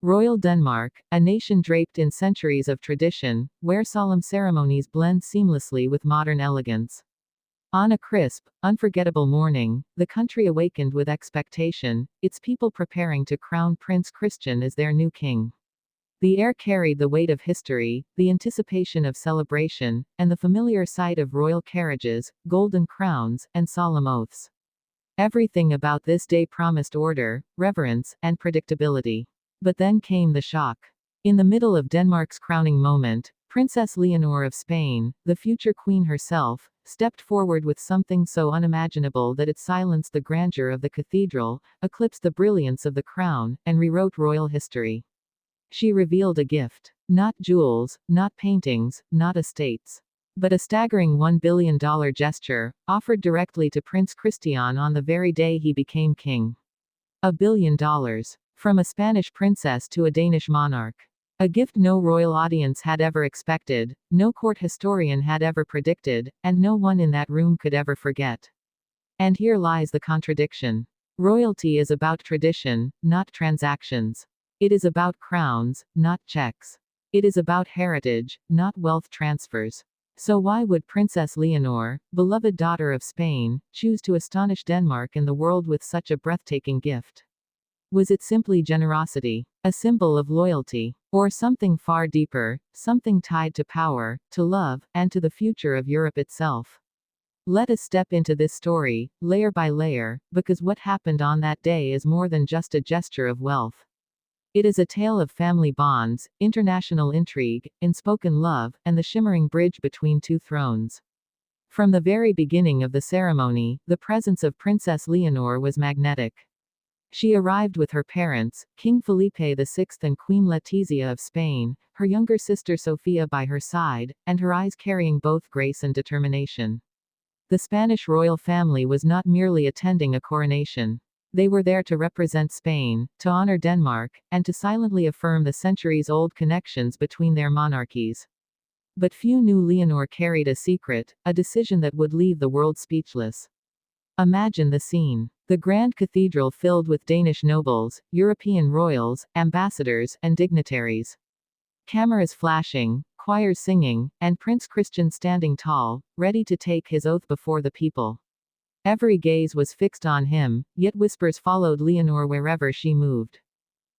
Royal Denmark, a nation draped in centuries of tradition, where solemn ceremonies blend seamlessly with modern elegance. On a crisp, unforgettable morning, the country awakened with expectation, its people preparing to crown Prince Christian as their new king. The air carried the weight of history, the anticipation of celebration, and the familiar sight of royal carriages, golden crowns, and solemn oaths. Everything about this day promised order, reverence, and predictability. But then came the shock. In the middle of Denmark's crowning moment, Princess Leonor of Spain, the future queen herself, stepped forward with something so unimaginable that it silenced the grandeur of the cathedral, eclipsed the brilliance of the crown, and rewrote royal history. She revealed a gift. Not jewels, not paintings, not estates. But a staggering $1 billion gesture, offered directly to Prince Christian on the very day he became king. $1 billion. From a Spanish princess to a Danish monarch. A gift no royal audience had ever expected, no court historian had ever predicted, and no one in that room could ever forget. And here lies the contradiction. Royalty is about tradition, not transactions. It is about crowns, not checks. It is about heritage, not wealth transfers. So why would Princess Leonor, beloved daughter of Spain, choose to astonish Denmark and the world with such a breathtaking gift? Was it simply generosity, a symbol of loyalty, or something far deeper, something tied to power, to love, and to the future of Europe itself? Let us step into this story, layer by layer, because what happened on that day is more than just a gesture of wealth. It is a tale of family bonds, international intrigue, unspoken love, and the shimmering bridge between two thrones. From the very beginning of the ceremony, the presence of Princess Leonor was magnetic. She arrived with her parents, King Felipe VI and Queen Letizia of Spain, her younger sister Sofia by her side, and her eyes carrying both grace and determination. The Spanish royal family was not merely attending a coronation. They were there to represent Spain, to honor Denmark, and to silently affirm the centuries-old connections between their monarchies. But few knew Leonor carried a secret, a decision that would leave the world speechless. Imagine the scene. The grand cathedral filled with Danish nobles, European royals, ambassadors, and dignitaries. Cameras flashing, choirs singing, and Prince Christian standing tall, ready to take his oath before the people. Every gaze was fixed on him, yet whispers followed Leonor wherever she moved.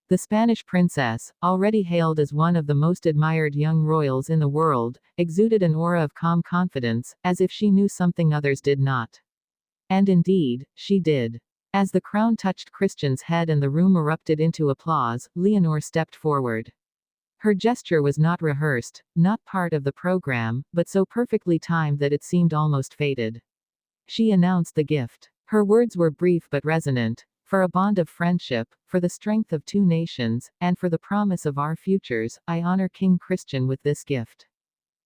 The Spanish princess, already hailed as one of the most admired young royals in the world, exuded an aura of calm confidence, as if she knew something others did not. And indeed, she did. As the crown touched Christian's head and the room erupted into applause, Leonor stepped forward. Her gesture was not rehearsed, not part of the program, but so perfectly timed that it seemed almost fated. She announced the gift. Her words were brief but resonant. For a bond of friendship, for the strength of two nations, and for the promise of our futures, I honor King Christian with this gift.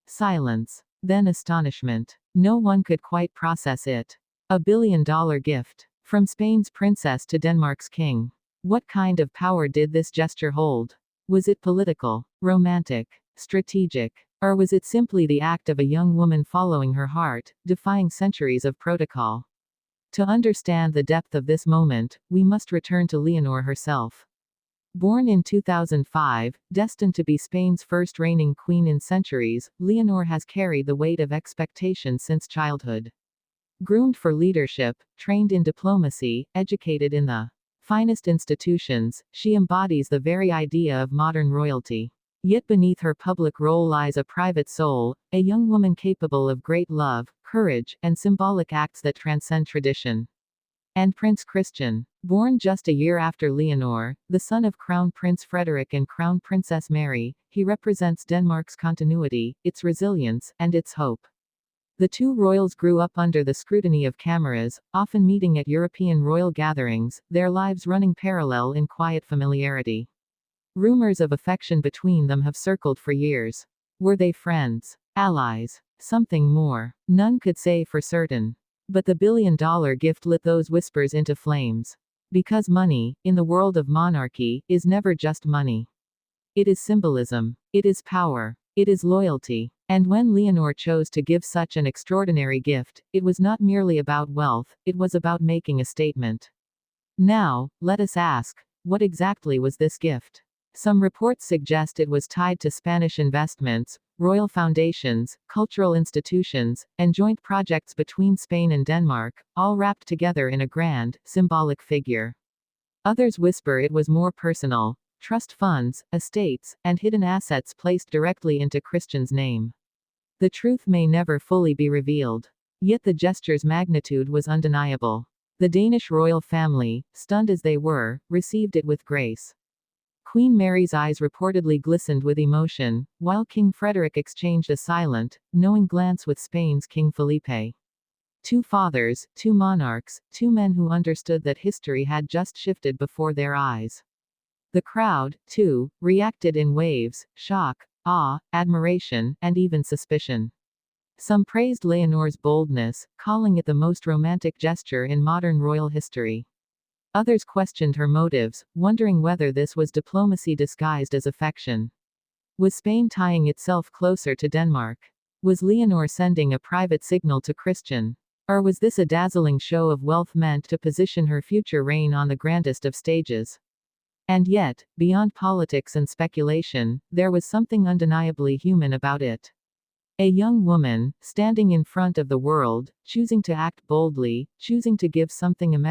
Silence. Then astonishment. No one could quite process it. $1 billion gift. From Spain's princess to Denmark's king. What kind of power did this gesture hold? Was it political, romantic, strategic, or was it simply the act of a young woman following her heart, defying centuries of protocol? To understand the depth of this moment, we must return to Leonor herself. Born in 2005, destined to be Spain's first reigning queen in centuries, Leonor has carried the weight of expectation since childhood. Groomed for leadership, trained in diplomacy, educated in the finest institutions, she embodies the very idea of modern royalty. Yet beneath her public role lies a private soul, a young woman capable of great love, courage, and symbolic acts that transcend tradition. And Prince Christian, born just a year after Leonor, the son of Crown Prince Frederik and Crown Princess Mary, he represents Denmark's continuity, its resilience, and its hope. The two royals grew up under the scrutiny of cameras, often meeting at European royal gatherings, their lives running parallel in quiet familiarity. Rumors of affection between them have circled for years. Were they friends? Allies? Something more? None could say for certain. But the $1 billion gift lit those whispers into flames. Because money, in the world of monarchy, is never just money. It is symbolism. It is power. It is loyalty. And when Leonor chose to give such an extraordinary gift, it was not merely about wealth, it was about making a statement. Now, let us ask, what exactly was this gift? Some reports suggest it was tied to Spanish investments, royal foundations, cultural institutions, and joint projects between Spain and Denmark, all wrapped together in a grand, symbolic figure. Others whisper it was more personal: trust funds, estates, and hidden assets placed directly into Christian's name. The truth may never fully be revealed. Yet the gesture's magnitude was undeniable. The Danish royal family, stunned as they were, received it with grace. Queen Mary's eyes reportedly glistened with emotion, while King Frederick exchanged a silent, knowing glance with Spain's King Felipe. Two fathers, two monarchs, two men who understood that history had just shifted before their eyes. The crowd, too, reacted in waves: shock, awe, admiration, and even suspicion. Some praised Leonor's boldness, calling it the most romantic gesture in modern royal history. Others questioned her motives, wondering whether this was diplomacy disguised as affection. Was Spain tying itself closer to Denmark? Was Leonor sending a private signal to Christian? Or was this a dazzling show of wealth meant to position her future reign on the grandest of stages? And yet, beyond politics and speculation, there was something undeniably human about it. A young woman, standing in front of the world, choosing to act boldly, choosing to give something immeasurable